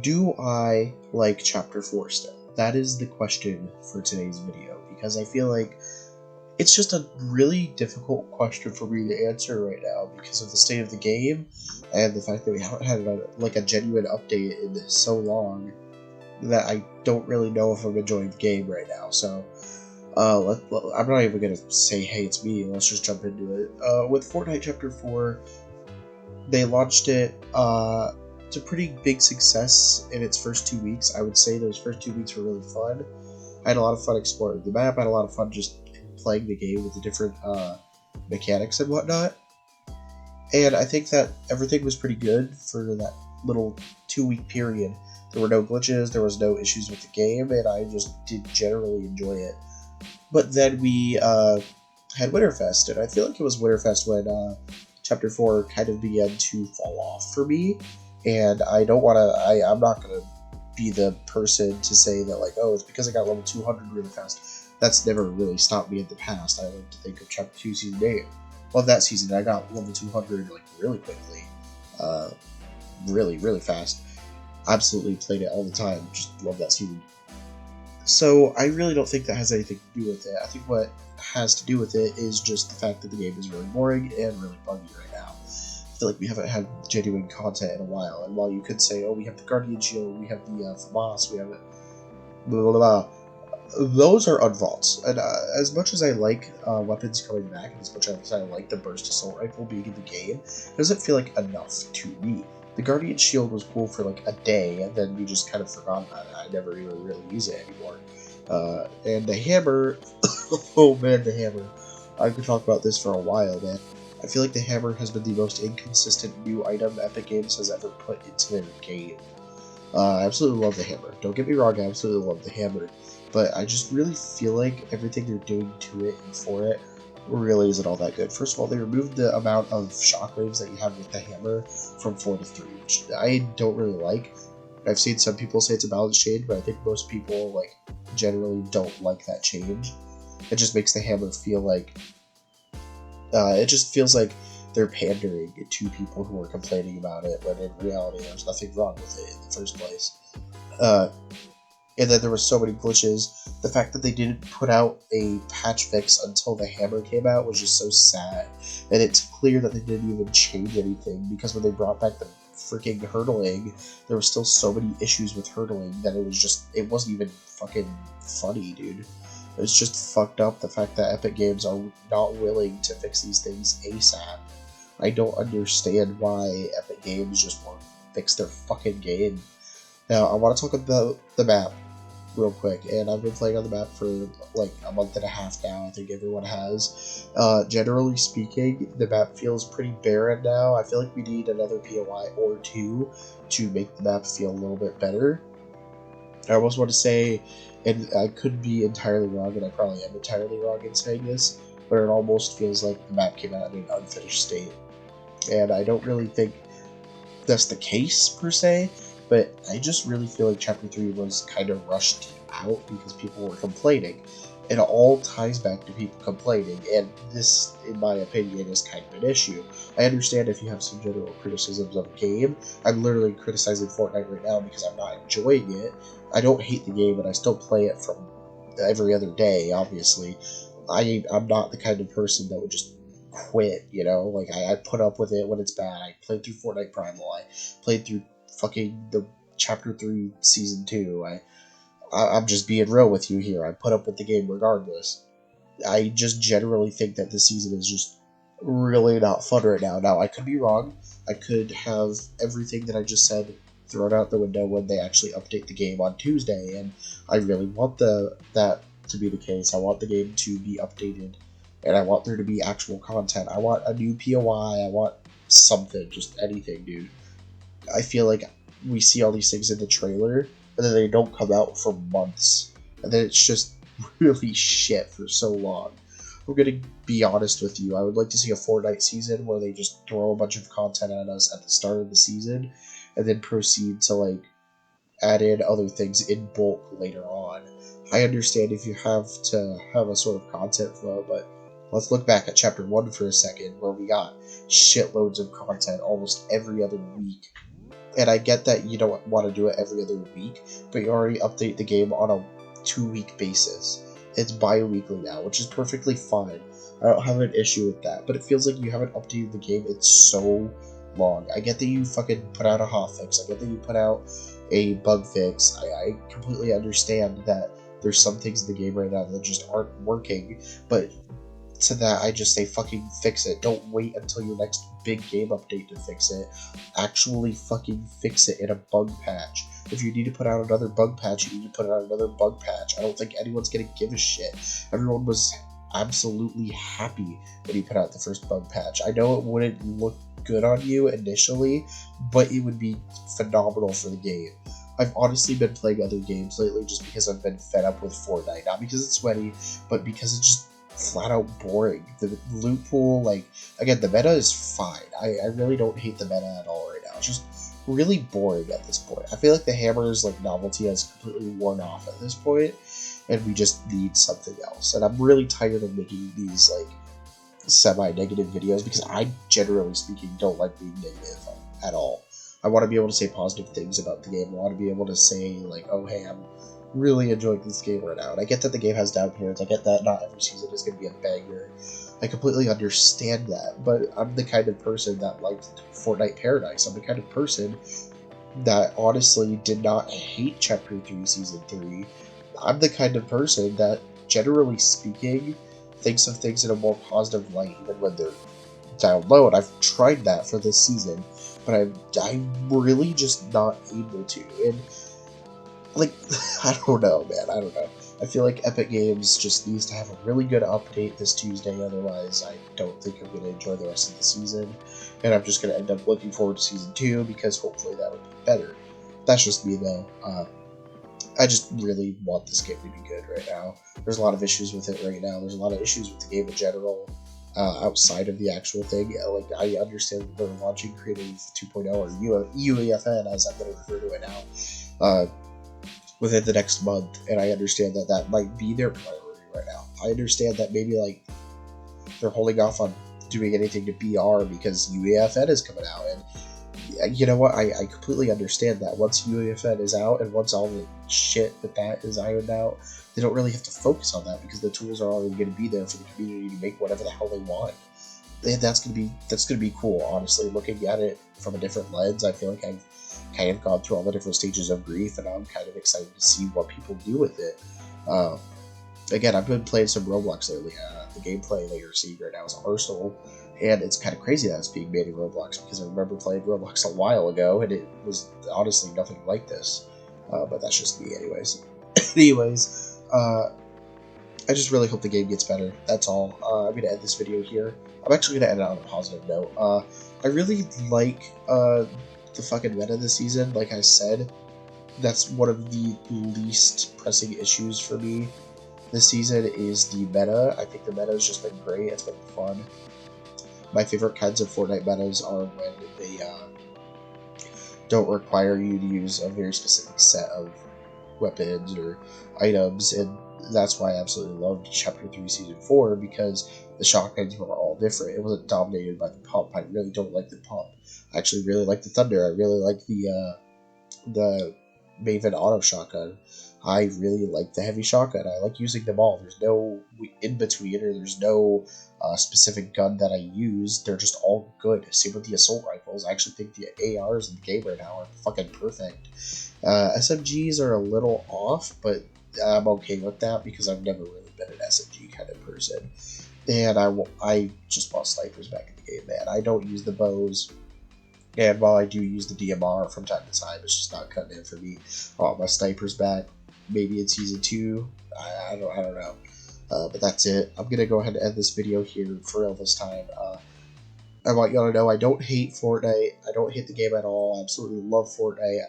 Do I like Chapter 4 still? That is the question for today's video, because I feel like it's just a really difficult question for me to answer right now because of the state of the game and the fact that we haven't had a genuine update in so long that I don't really know if I'm enjoying the game right now. So I'm not even gonna say, hey, it's me. Let's just jump into it. With Fortnite Chapter 4, they launched it. It's a pretty big success in its first 2 weeks. I would say those first 2 weeks were really fun. I had a lot of fun exploring the map. I had a lot of fun just playing the game with the different mechanics and whatnot. And I think that everything was pretty good for that little 2 week period. There were no glitches, there was no issues with the game, and I just did generally enjoy it. But then we had Winterfest, and I feel like it was Winterfest when Chapter 4 kind of began to fall off for me. And I don't want to, I'm not going to be the person to say that, like, oh, it's because I got level 200 really fast. That's never really stopped me in the past. I like to think of Chapter 2 Season 8. Well, that season, I got level 200, like, really quickly. Really, really fast. Absolutely played it all the time. Just love that season. So, I really don't think that has anything to do with it. I think what has to do with it is just the fact that the game is really boring and really buggy right now. I feel like we haven't had genuine content in a while, and while you could say, oh, we have the Guardian Shield, we have the FAMAS, we have it, blah, blah, blah, those are unvaults. And as much as I like weapons coming back, and as much as I like the Burst Assault Rifle being in the game, it doesn't feel like enough to me. The Guardian Shield was cool for like a day, and then you just kind of forgot about it. I never even really use it anymore. And the hammer, oh man, the hammer. I could talk about this for a while, man. I feel like the hammer has been the most inconsistent new item Epic Games has ever put into their game. I absolutely love the hammer. Don't get me wrong, I absolutely love the hammer. But I just really feel like everything they're doing to it and for it really isn't all that good. First of all, they removed the amount of shockwaves that you have with the hammer from 4 to 3, which I don't really like. I've seen some people say it's a balance change, but I think most people generally don't like that change. It just makes the hammer feel like it just feels like they're pandering to people who are complaining about it, when in reality there's nothing wrong with it in the first place. And then there were so many glitches. The fact that they didn't put out a patch fix until the hammer came out was just so sad. And it's clear that they didn't even change anything, because when they brought back the freaking hurdling, there were still so many issues with hurdling that it wasn't even fucking funny, dude. It's just fucked up, the fact that Epic Games are not willing to fix these things ASAP. I don't understand why Epic Games just won't fix their fucking game. Now, I want to talk about the map real quick, and I've been playing on the map for like a month and a half now. I think everyone has. Generally speaking, the map feels pretty barren now. I feel like we need another POI or two to make the map feel a little bit better. I almost want to say, and I could be entirely wrong, and I probably am entirely wrong in saying this, but it almost feels like the map came out in an unfinished state. And I don't really think that's the case, per se, but I just really feel like Chapter 3 was kind of rushed out because people were complaining. It all ties back to people complaining, and this, in my opinion, is kind of an issue. I understand if you have some general criticisms of a game. I'm literally criticizing Fortnite right now because I'm not enjoying it. I don't hate the game, and I still play it from every other day, obviously. I'm not the kind of person that would just quit, you know? Like, I put up with it when it's bad. I played through Fortnite Primal. I played through fucking the Chapter 3 Season 2. I'm just being real with you here. I put up with the game regardless. I just generally think that this season is just really not fun right now. Now, I could be wrong. I could have everything that I just said thrown out the window when they actually update the game on Tuesday, and I really want that to be the case. I want the game to be updated, and I want there to be actual content. I want a new POI. I want something, just anything, dude. I feel like we see all these things in the trailer, and then they don't come out for months, and then it's just really shit for so long. I'm gonna be honest with you. I would like to see a Fortnite season where they just throw a bunch of content at us at the start of the season, and then proceed to add in other things in bulk later on. I understand if you have to have a sort of content flow, but let's look back at Chapter 1 for a second, where we got shitloads of content almost every other week. And I get that you don't want to do it every other week, but you already update the game on a 2-week basis. It's bi-weekly now, which is perfectly fine. I don't have an issue with that, but it feels like you haven't updated the game in so long. I get that you fucking put out a hotfix. I get that you put out a bug fix. I completely understand that there's some things in the game right now that just aren't working, but to that I just say fucking fix it. Don't wait until your next big game update to fix it. Actually fucking fix it in a bug patch. If you need to put out another bug patch, you need to put out another bug patch. I don't think anyone's gonna give a shit. Everyone was absolutely happy when you put out the first bug patch. I know it wouldn't look good on you initially, but it would be phenomenal for the game. I've honestly been playing other games lately just because I've been fed up with Fortnite. Not because it's sweaty, but because it's just flat out boring. The loot pool, like, again, the meta is fine. I really don't hate the meta at all right now. It's just really boring at this point. I feel like the hammer's like novelty has completely worn off at this point, and we just need something else. And I'm really tired of making these like semi-negative videos because I, generally speaking, don't like being negative at all. I want to be able to say positive things about the game. I want to be able to say like, oh hey, I'm really enjoying this game right now. And I get that the game has down periods. I get that not every season is going to be a banger. I completely understand that, but I'm the kind of person that liked Fortnite Paradise. I'm the kind of person that honestly did not hate Chapter 3 Season 3. I'm the kind of person that, generally speaking, thinks of things in a more positive light even when they're down low, and I've tried that for this season, but I'm really just not able to. And like, I don't know, man. I don't know. I feel like Epic Games just needs to have a really good update this Tuesday, otherwise I don't think I'm going to enjoy the rest of the season, and I'm just going to end up looking forward to Season 2, because hopefully that would be better. That's just me, though. I just really want this game to be good right now. There's a lot of issues with it right now. There's a lot of issues with the game in general, outside of the actual thing. Like, I understand that they're launching Creative 2.0, or UEFN, as I'm going to refer to it now, within the next month, and I understand that that might be their priority right now. I understand that maybe, like, they're holding off on doing anything to BR because UEFN is coming out, and you know what, I completely understand that. Once UEFN is out, and once all the shit with that is ironed out, they don't really have to focus on that, because the tools are already going to be there for the community to make whatever the hell they want. And that's gonna be cool, honestly. Looking at it from a different lens, I feel like I've kind of gone through all the different stages of grief, and I'm kind of excited to see what people do with it. Again, I've been playing some Roblox lately. The gameplay that you're seeing right now is Arsenal, and it's kind of crazy that it's being made in Roblox, because I remember playing Roblox a while ago, and it was honestly nothing like this. But that's just me, anyways. Anyways, I just really hope the game gets better. That's all. I'm going to end this video here. I'm actually going to end it on a positive note. I really like the fucking meta this season. Like I said, that's one of the least pressing issues for me this season is the meta. I think the meta has just been great. It's been fun. My favorite kinds of Fortnite metas are when they don't require you to use a very specific set of weapons or items, and that's why I absolutely loved Chapter 3 Season 4, because the shotguns were all different. It wasn't dominated by the pump. I really don't like the pump. I actually really like the Thunder. I really like the Maven auto shotgun. I really like the heavy shotgun. I like using them all. There's no in-between, or there's no specific gun that I use. They're just all good. Same with the assault rifles. I actually think the ARs in the game right now are fucking perfect. SMGs are a little off, but I'm okay with that, because I've never really been an SMG kind of person. And I just want snipers back in the game, man. I don't use the bows. And while I do use the DMR from time to time, it's just not cutting in for me. Oh, my sniper's back. Maybe in Season 2. I don't know. But that's it. I'm going to go ahead and end this video here for real this time. I want y'all to know I don't hate Fortnite. I don't hate the game at all. I absolutely love Fortnite.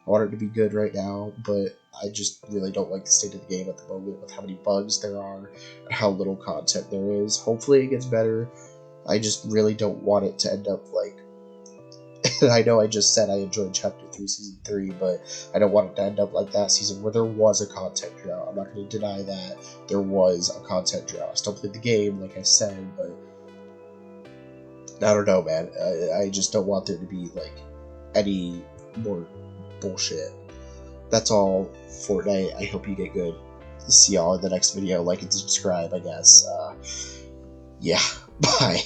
I want it to be good right now, but I just really don't like the state of the game at the moment with how many bugs there are and how little content there is. Hopefully it gets better. I just really don't want it to end up like... I know I just said I enjoyed Chapter 3 Season 3, but I don't want it to end up like that season where there was a content drought. I'm not going to deny that there was a content drought. I still played the game, like I said, but I don't know, man. I just don't want there to be, like, any more bullshit. That's all, Fortnite. I hope you get good. See y'all in the next video. Like and subscribe, I guess. Yeah, bye.